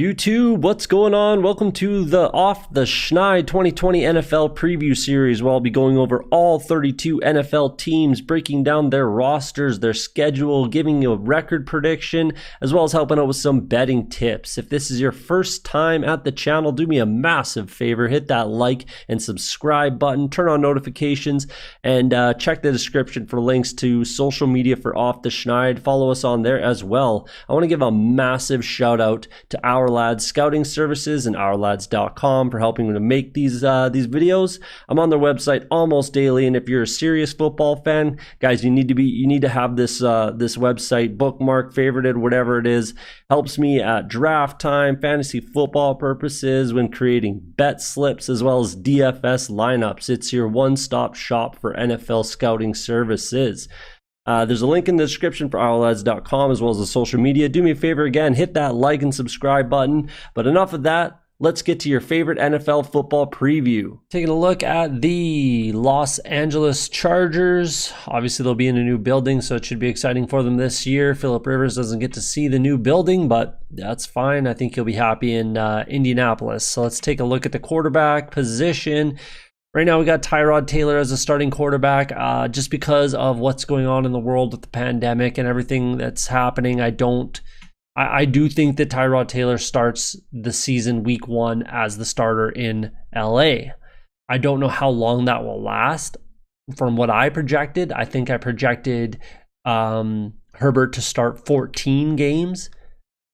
YouTube, what's going on? Welcome to the Off the Schneid 2020 NFL Preview Series, where I'll be going over all 32 NFL teams, breaking down their rosters, their schedule, giving you a record prediction, as well as helping out with some betting tips. If this is your first time at the channel, do me a massive favor, hit that like and subscribe button, turn on notifications, and check the description for links to social media for Off the Schneid. Follow us on there as well. I want to give a massive shout out to OurLads Scouting Services and OurLads.com for helping me to make these videos. I'm on their website almost daily, and if you're a serious football fan, guys, you need to have this website bookmarked, favorited, whatever it is. Helps me at draft time, fantasy football purposes, when creating bet slips, as well as DFS lineups. It's your one-stop shop for NFL scouting services. There's a link in the description for OurLads.com as well as the social media. Do me a favor again, hit that like and subscribe button. But enough of that. Let's get to your favorite NFL football preview. Taking a look at the Los Angeles Chargers. Obviously, they'll be in a new building, so it should be exciting for them this year. Phillip Rivers doesn't get to see the new building, but that's fine. I think he'll be happy in Indianapolis. So let's take a look at the quarterback position. Right now, we got Tyrod Taylor as a starting quarterback. Just because of what's going on in the world with the pandemic and everything that's happening, I do think that Tyrod Taylor starts the season week 1 as the starter in LA. I don't know how long that will last. From what I projected, I think I projected Herbert to start 14 games.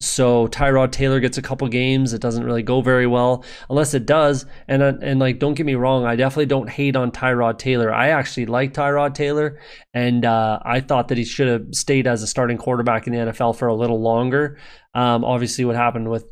So Tyrod Taylor gets a couple games. It doesn't really go very well unless it does. And like, don't get me wrong, I definitely don't hate on Tyrod Taylor. I actually like Tyrod Taylor, and I thought that he should have stayed as a starting quarterback in the NFL for a little longer. Obviously, what happened with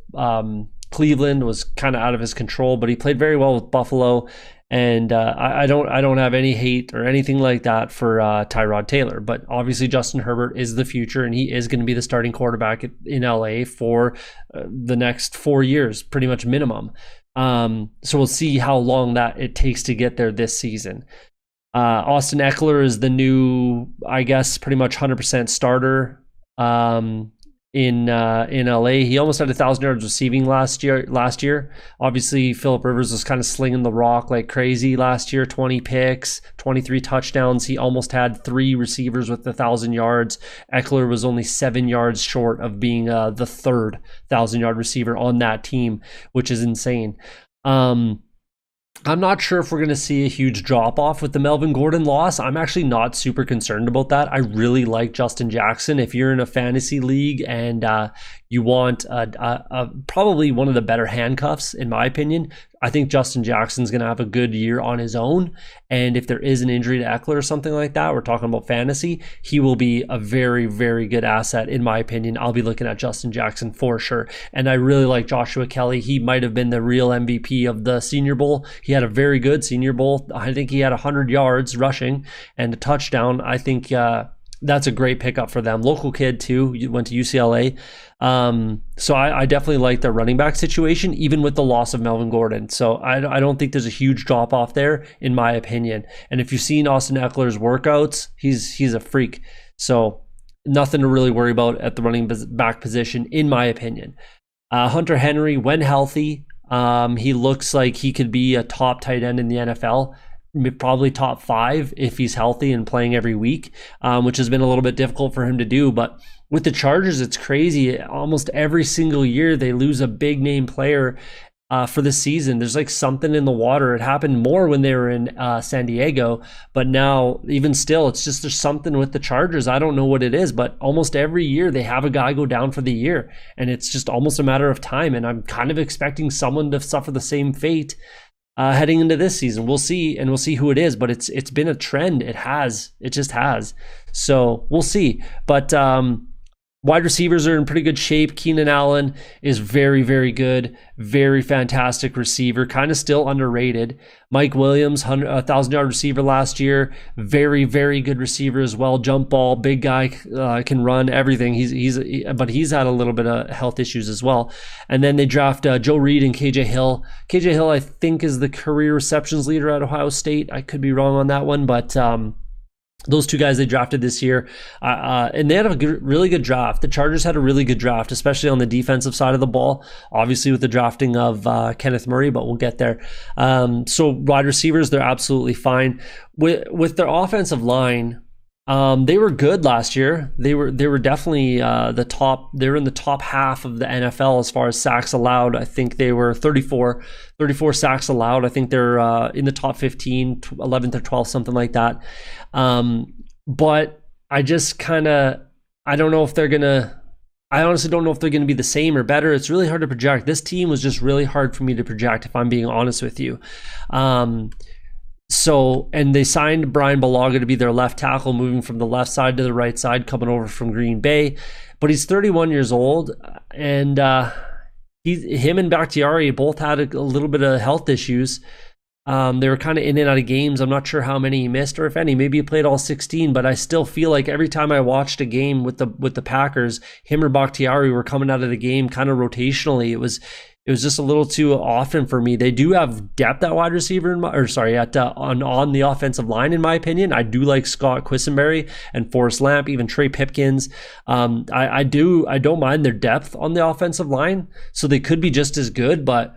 Cleveland was kind of out of his control, but he played very well with Buffalo. And I don't have any hate or anything like that for Tyrod Taylor. But obviously Justin Herbert is the future, and he is going to be the starting quarterback in LA for the next 4 years, pretty much minimum. So we'll see how long that it takes to get there this season. Austin Eckler is the new, I guess, pretty much 100% starter in LA. He almost had 1,000 yards receiving last year. Obviously, Phillip Rivers was kind of slinging the rock like crazy last year. 20 picks, 23 touchdowns. He almost had 3 receivers with 1,000 yards. Eckler was only 7 yards short of being the third 1,000-yard receiver on that team, which is insane. I'm not sure if we're going to see a huge drop-off with the Melvin Gordon loss. I'm actually not super concerned about that. I really like Justin Jackson. If you're in a fantasy league and you want probably one of the better handcuffs, in my opinion, I think Justin Jackson's going to have a good year on his own. And if there is an injury to Eckler or something like that, we're talking about fantasy, he will be a very, very good asset, in my opinion. I'll be looking at Justin Jackson for sure. And I really like Joshua Kelly. He might have been the real MVP of the Senior Bowl. He had a very good Senior Bowl. I think he had 100 yards rushing and a touchdown. I think that's a great pickup for them. Local kid too, went to UCLA. So I definitely like the running back situation, even with the loss of Melvin Gordon. So I don't think there's a huge drop off there, in my opinion. And if you've seen Austin Eckler's workouts, he's a freak. So nothing to really worry about at the running back position, in my opinion. Hunter Henry, when healthy, he looks like he could be a top tight end in the NFL. Probably top 5 if he's healthy and playing every week, which has been a little bit difficult for him to do. But with the Chargers, it's crazy. Almost every single year they lose a big name player for the season. There's like something in the water. It happened more when they were in San Diego, but now even still, it's just there's something with the Chargers. I don't know what it is, but almost every year they have a guy go down for the year, and it's just almost a matter of time. And I'm kind of expecting someone to suffer the same fate heading into this season. We'll see, and we'll see who it is, but it's been a trend. It just has. So we'll see. But wide receivers are in pretty good shape. Keenan Allen is very, very good. Very fantastic receiver. Kind of still underrated. Mike Williams, 1,000-yard receiver last year. Very, very good receiver as well. Jump ball, big guy, can run everything. But he's had a little bit of health issues as well. And then they draft Joe Reed and KJ Hill. KJ Hill, I think, is the career receptions leader at Ohio State. I could be wrong on that one, but Those two guys they drafted this year, and they had a really good draft. The Chargers had a really good draft, especially on the defensive side of the ball, obviously with the drafting of Kenneth Murray, but we'll get there. So wide receivers, they're absolutely fine. With their offensive line, they were good last year. They were definitely the top. They were in the top half of the NFL as far as sacks allowed. I think they were 34 sacks allowed. I think they're in the top 15, 11th or 12th, something like that. But I just I don't know if they're gonna. I honestly don't know if they're going to be the same or better. It's really hard to project. This team was just really hard for me to project, if I'm being honest with you. So, and they signed Brian Bulaga to be their left tackle, moving from the left side to the right side, coming over from Green Bay. But he's 31 years old, and him and Bakhtiari both had a little bit of health issues. They were kind of in and out of games. I'm not sure how many he missed or if any. Maybe he played all 16, but I still feel like every time I watched a game with the Packers, him or Bakhtiari were coming out of the game kind of rotationally. It was just a little too often for me. They do have depth at wide receiver, on the offensive line, in my opinion. I do like Scott Quisenberry and Forrest Lamp, even Trey Pipkins. I don't mind their depth on the offensive line, so they could be just as good, but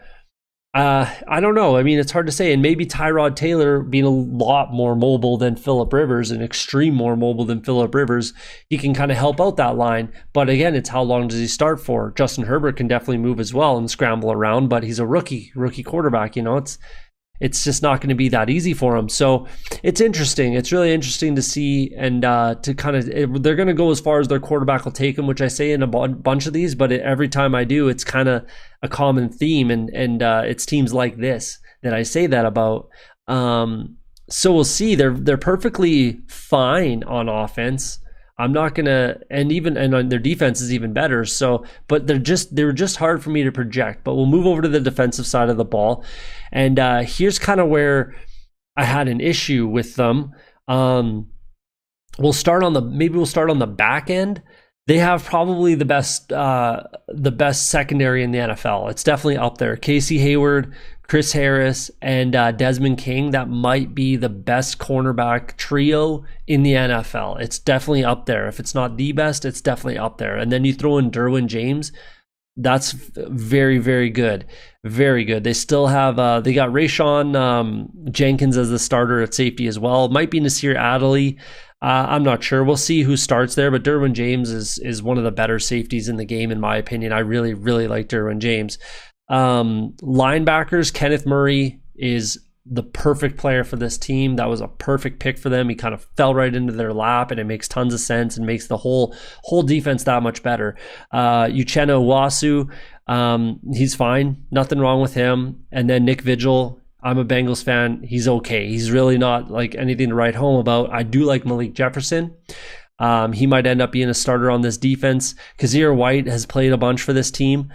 I don't know. I mean, it's hard to say. And maybe Tyrod Taylor being a lot more mobile than Phillip Rivers, an extreme more mobile than Phillip Rivers, he can kind of help out that line. But again, it's how long does he start for? Justin Herbert can definitely move as well and scramble around, but he's a rookie quarterback. It's just not going to be that easy for him. So it's interesting. It's really interesting to see, and to kind of, they're going to go as far as their quarterback will take them, which I say in a bunch of these, but every time I do, it's kind of a common theme, and it's teams like this that I say that about. So we'll see. They're perfectly fine on offense. I'm not gonna, and their defense is even better. So, but they were just hard for me to project. But we'll move over to the defensive side of the ball, and here's kind of where I had an issue with them. We'll start on the back end. They have probably the best secondary in the NFL. It's definitely up there. Casey Hayward, Chris Harris, and Desmond King. That might be the best cornerback trio in the NFL. It's definitely up there. If it's not the best, it's definitely up there. And then you throw in Derwin James. That's very, very good. Very good. They still have, they got Rayshawn Jenkins as the starter at safety as well. It might be Nasir Adderley. I'm not sure. We'll see who starts there, but Derwin James is one of the better safeties in the game, in my opinion. I really, really like Derwin James. Linebackers, Kenneth Murray is the perfect player for this team. That was a perfect pick for them. He kind of fell right into their lap, and it makes tons of sense and makes the whole defense that much better. Uchenna Nwosu, he's fine. Nothing wrong with him. And then Nick Vigil, I'm a Bengals fan. He's okay. He's really not like anything to write home about. I do like Malik Jefferson. He might end up being a starter on this defense. Kazir White has played a bunch for this team.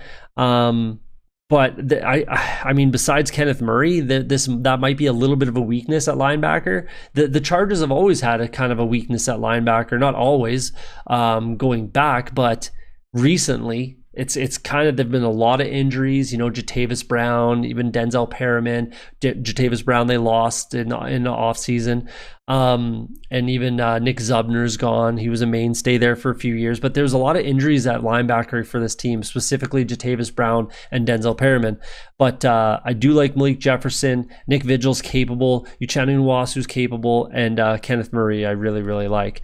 But I mean, besides Kenneth Murray, that might be a little bit of a weakness at linebacker. The Chargers have always had a kind of a weakness at linebacker. Not always, going back, but recently. It's kind of, there've been a lot of injuries, Jatavis Brown, even Denzel Perriman. Jatavis Brown they lost in the offseason. And even Nick Zubner's gone. He was a mainstay there for a few years, but there's a lot of injuries at linebacker for this team, specifically Jatavis Brown and Denzel Perriman. But I do like Malik Jefferson. Nick Vigil's capable. Uchenna Nwasu's capable. And Kenneth Murray I really, really like.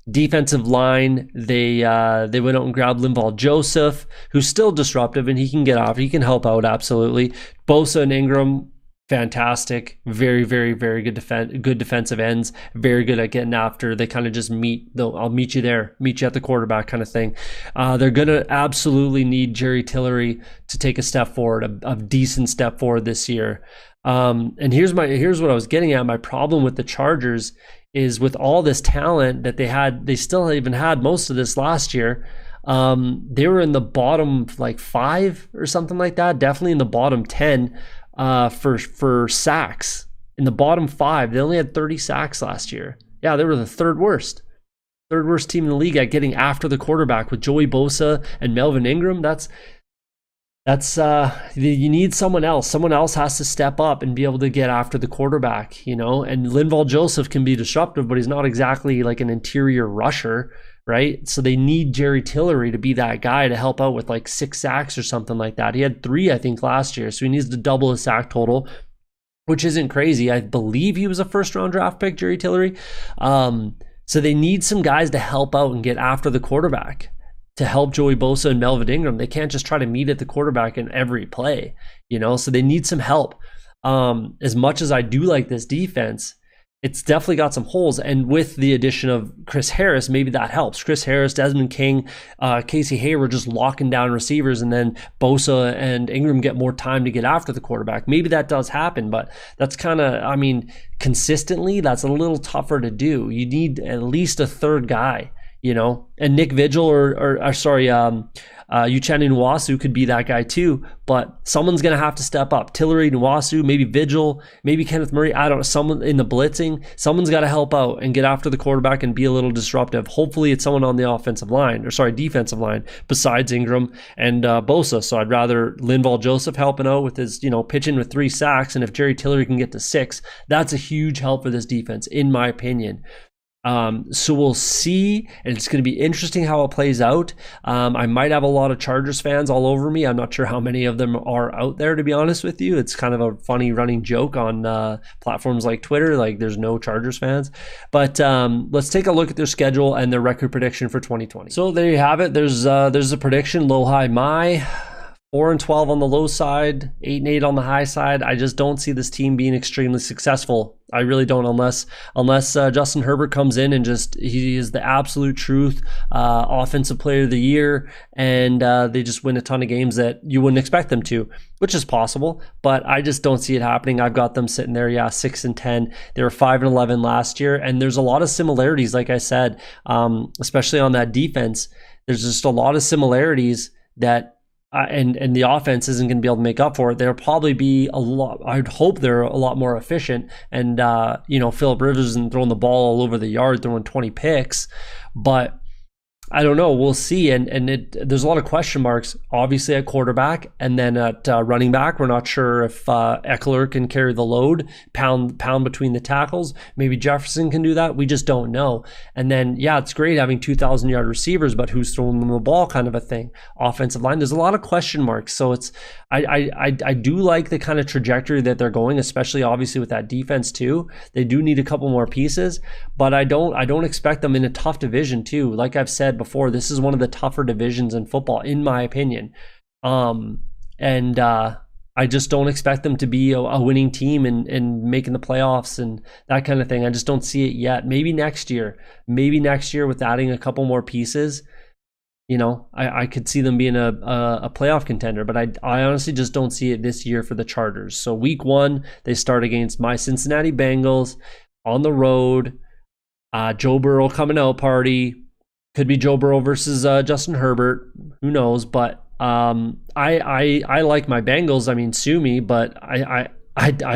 Defensive line, they went out and grabbed Linval Joseph, who's still disruptive, and he can get off. He can help out, absolutely. Bosa and Ingram, fantastic. Very, very, very good defensive ends. Very good at getting after. They kind of just I'll meet you there, meet you at the quarterback kind of thing. They're going to absolutely need Jerry Tillery to take a step forward, a decent step forward this year. And here's what I was getting at. My problem with the Chargers is with all this talent that they still even had most of this last year. They were in the bottom 5 or something like that, definitely in the bottom 10 for sacks. In the bottom 5, they only had 30 sacks last year. Yeah, they were the third worst team in the league at getting after the quarterback with Joey Bosa and Melvin Ingram. That's you need someone else. Someone else has to step up and be able to get after the quarterback, you know. And Linval Joseph can be disruptive, but he's not exactly like an interior rusher, right? So they need Jerry Tillery to be that guy to help out with like 6 sacks or something like that. He had 3, I think, last year, so he needs to double his sack total, which isn't crazy. I believe he was a first-round draft pick, Jerry Tillery. So they need some guys to help out and get after the quarterback, to help Joey Bosa and Melvin Ingram. They can't just try to meet at the quarterback in every play, you know, so they need some help. As much as I do like this defense, it's definitely got some holes. And with the addition of Chris Harris, maybe that helps. Chris Harris, Desmond King, Casey Hayward just locking down receivers, and then Bosa and Ingram get more time to get after the quarterback. Maybe that does happen, but that's kind of, I mean, consistently, that's a little tougher to do. You need at least a third guy, you know, and Nick Vigil or Uchenna Nwasu could be that guy too, but someone's going to have to step up. Tillery, Nwasu, maybe Vigil, maybe Kenneth Murray. I don't know, someone in the blitzing, someone's got to help out and get after the quarterback and be a little disruptive. Hopefully it's someone on the defensive line besides Ingram and Bosa. So I'd rather Linval Joseph helping out with his, you know, pitching with 3 sacks. And if Jerry Tillery can get to 6, that's a huge help for this defense, in my opinion. So we'll see, and it's going to be interesting how it plays out. I might have a lot of Chargers fans all over me. I'm not sure how many of them are out there, to be honest with you. It's kind of a funny running joke on platforms like Twitter, like there's no Chargers fans. But let's take a look at their schedule and their record prediction for 2020. So there you have it. There's a prediction, low, high, my. 4-12 on the low side, 8-8 on the high side. I just don't see this team being extremely successful. I really don't, unless Justin Herbert comes in and he is the absolute truth, offensive player of the year, and they just win a ton of games that you wouldn't expect them to, which is possible, but I just don't see it happening. I've got them sitting there, 6-10. They were 5-11 last year, and there's a lot of similarities, like I said, especially on that defense. There's just a lot of similarities that and the offense isn't going to be able to make up for it. They'll probably be a lot, I'd hope they're a lot more efficient. And, Phillip Rivers isn't throwing the ball all over the yard, throwing 20 picks. But I don't know. We'll see. There's a lot of question marks, obviously, at quarterback. And then at running back, we're not sure if Eckler can carry the load, pound between the tackles. Maybe Jefferson can do that. We just don't know. And then, it's great having 2,000-yard receivers, but who's throwing them the ball kind of a thing. Offensive line, there's a lot of question marks. So I do like the kind of trajectory that they're going, especially obviously with that defense too. They do need a couple more pieces, but I don't expect them in a tough division too. Like I've said before, this is one of the tougher divisions in football, in my opinion. I just don't expect them to be a winning team and making the playoffs and that kind of thing. I just don't see it yet. Maybe next year with adding a couple more pieces, I could see them being a playoff contender, but I honestly just don't see it this year for the Chargers. So week 1, they start against my Cincinnati Bengals on the road. Joe Burrow coming out party. Could be Joe Burrow versus Justin Herbert. Who knows? But I like my Bengals. I mean, sue me, but I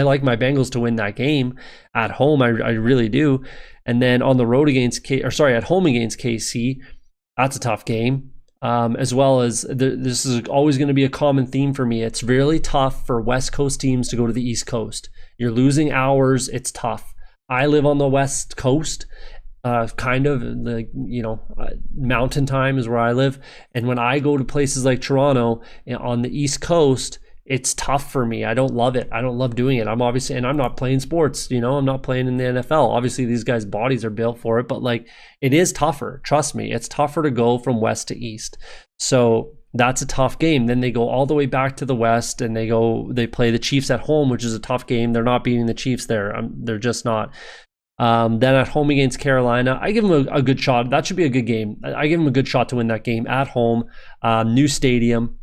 like my Bengals to win that game at home. I really do. And then on the road at home against KC, that's a tough game. As well as this is always going to be a common theme for me. It's really tough for West Coast teams to go to the East Coast. You're losing hours. It's tough. I live on the West Coast. Mountain time is where I live. And when I go to places like Toronto on the East Coast, it's tough for me. I don't love it. I don't love doing it. I'm not playing sports, I'm not playing in the NFL. Obviously these guys' bodies are built for it, but it is tougher. Trust me, it's tougher to go from west to east. So that's a tough game. Then they go all the way back to the west and they play the Chiefs at home, which is a tough game. They're not beating the Chiefs there. They're just not. Then at home against Carolina, I give them a good shot. That should be a good game. I give them a good shot to win that game at home. New stadium.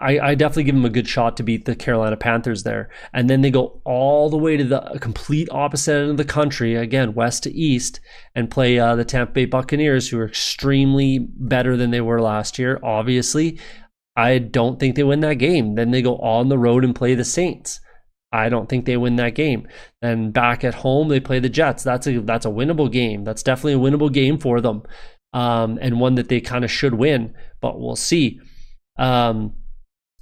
I definitely give them a good shot to beat the Carolina Panthers there. And then they go all the way to the complete opposite end of the country, again, west to east, and play the Tampa Bay Buccaneers, who are extremely better than they were last year, obviously. I don't think they win that game. Then they go on the road and play the Saints. I don't think they win that game. And back at home, they play the Jets. That's a winnable game. That's definitely a winnable game for them, and one that they kind of should win, but we'll see.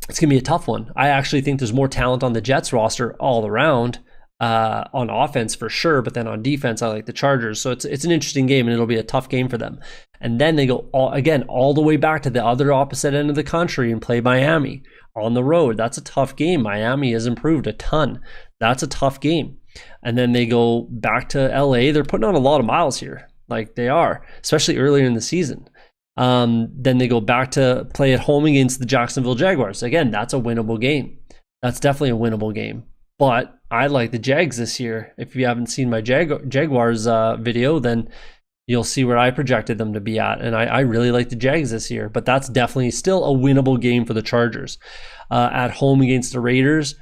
it's going to be a tough one. I actually think there's more talent on the Jets roster all around, on offense for sure, but then on defense, I like the Chargers. So it's an interesting game, and it'll be a tough game for them. And then they go all the way back to the other opposite end of the country and play Miami on the road. That's a tough game. Miami has improved a ton. That's a tough game. And then they go back to LA. They're putting on a lot of miles here, like they are, especially earlier in the season. Then they go back to play at home against the Jacksonville Jaguars. Again, that's a winnable game. That's definitely a winnable game. But I like the Jags this year. If you haven't seen my Jaguars video, then you'll see where I projected them to be at. And I really like the Jags this year. But that's definitely still a winnable game for the Chargers. At home against the Raiders,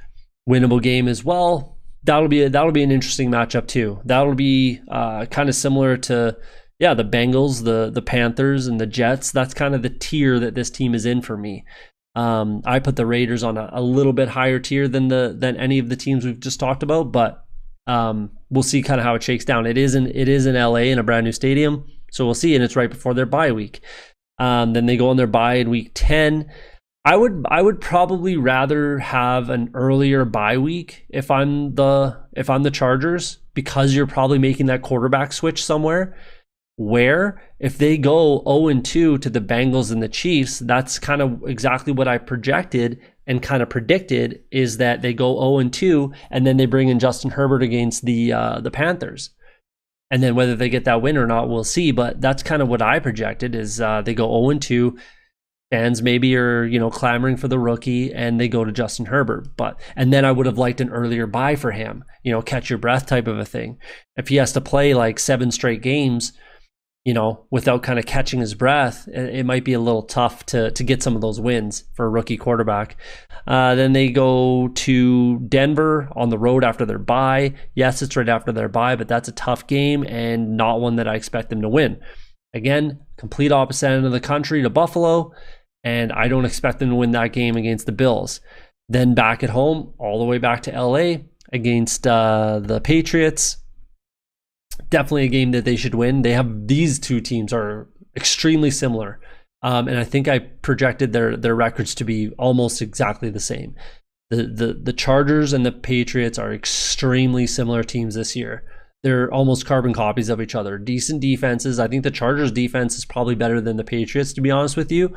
winnable game as well. That'll be an interesting matchup too. That'll be kind of similar to the Bengals, the Panthers, and the Jets. That's kind of the tier that this team is in for me. I put the Raiders on a little bit higher tier than any of the teams we've just talked about, but we'll see kind of how it shakes down. It is in LA in a brand new stadium, so we'll see, and it's right before their bye week. Then they go on their bye in week 10. I would probably rather have an earlier bye week if I'm the Chargers, because you're probably making that quarterback switch somewhere. Where if they go 0-2 to the Bengals and the Chiefs, that's kind of exactly what I projected and kind of predicted, is that they go 0-2 and then they bring in Justin Herbert against the Panthers. And then whether they get that win or not, we'll see. But that's kind of what I projected, is they go 0-2. Fans maybe are, clamoring for the rookie, and they go to Justin Herbert. And then I would have liked an earlier bye for him, catch your breath type of a thing. If he has to play like 7 straight games, without kind of catching his breath, it might be a little tough to get some of those wins for a rookie quarterback. Then they go to Denver on the road after their bye. Yes, it's right after their bye, but that's a tough game and not one that I expect them to win. Again, complete opposite end of the country to Buffalo, and I don't expect them to win that game against the Bills. Then back at home, all the way back to LA against the Patriots. Definitely a game that they should win. These two teams are extremely similar. And I think I projected their records to be almost exactly the same. The Chargers and the Patriots are extremely similar teams this year. They're almost carbon copies of each other. Decent defenses. I think the Chargers defense is probably better than the Patriots, to be honest with you.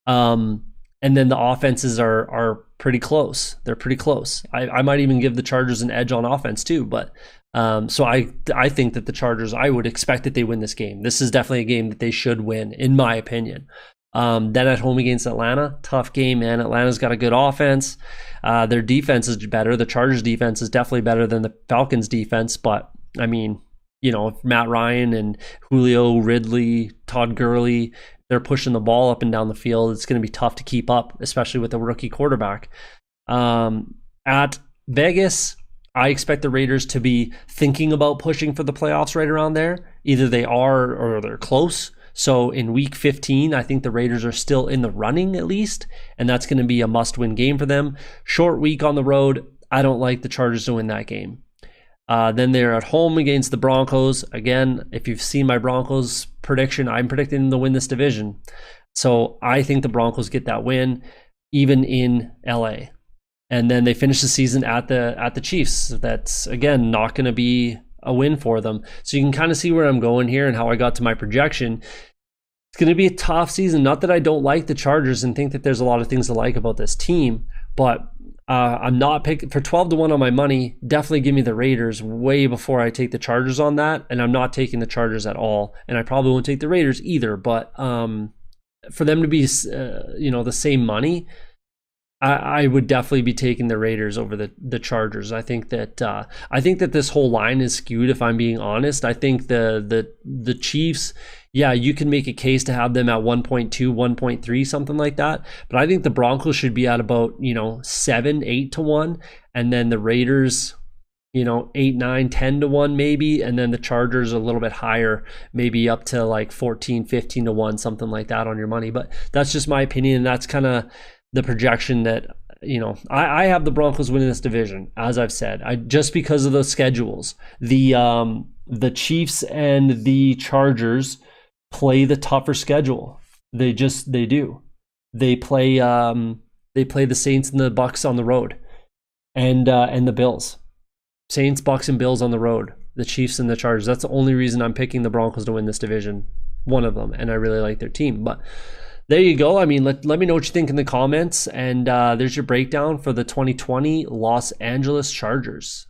And then the offenses are pretty close. They're pretty close. I might even give the Chargers an edge on offense too, but so I think that the Chargers, I would expect that they win this game. This is definitely a game that they should win, in my opinion. Then at home against Atlanta, tough game, man. Atlanta's got a good offense. Their defense is better. The Chargers defense is definitely better than the Falcons defense, but I mean, Matt Ryan and Julio, Ridley, Todd Gurley, they're pushing the ball up and down the field. It's going to be tough to keep up, especially with a rookie quarterback. At Vegas, I expect the Raiders to be thinking about pushing for the playoffs right around there. Either they are or they're close. So in week 15, I think the Raiders are still in the running at least, and that's going to be a must-win game for them. Short week on the road. I don't like the Chargers to win that game. Then they're at home against the Broncos. Again, if you've seen my Broncos prediction, I'm predicting them to win this division. So I think the Broncos get that win, even in LA. And then they finish the season at the Chiefs. That's, again, not going to be a win for them. So you can kind of see where I'm going here and how I got to my projection. It's going to be a tough season. Not that I don't like the Chargers and think that there's a lot of things to like about this team, but I'm not picking for 12-1 on my money. Definitely give me the Raiders way before I take the Chargers on that, and I'm not taking the Chargers at all. And I probably won't take the Raiders either. But for them to be, the same money, I would definitely be taking the Raiders over the Chargers. I think that this whole line is skewed, if I'm being honest. I think the Chiefs, yeah, you can make a case to have them at 1.2, 1.3, something like that. But I think the Broncos should be at about 7, 8-1, and then the Raiders 8, 9, 10-1 maybe, and then the Chargers a little bit higher, maybe up to like 14, 15-1, something like that on your money. But that's just my opinion, and that's kind of the projection that I have the Broncos winning this division, as I've said. Just because of those schedules, the Chiefs and the Chargers play the tougher schedule. They do. They play They play the Saints and the Bucs on the road, and the Bills. Saints, Bucs, and Bills on the road. The Chiefs and the Chargers. That's the only reason I'm picking the Broncos to win this division. One of them, and I really like their team. But there you go. I mean, let me know what you think in the comments. And there's your breakdown for the 2020 Los Angeles Chargers.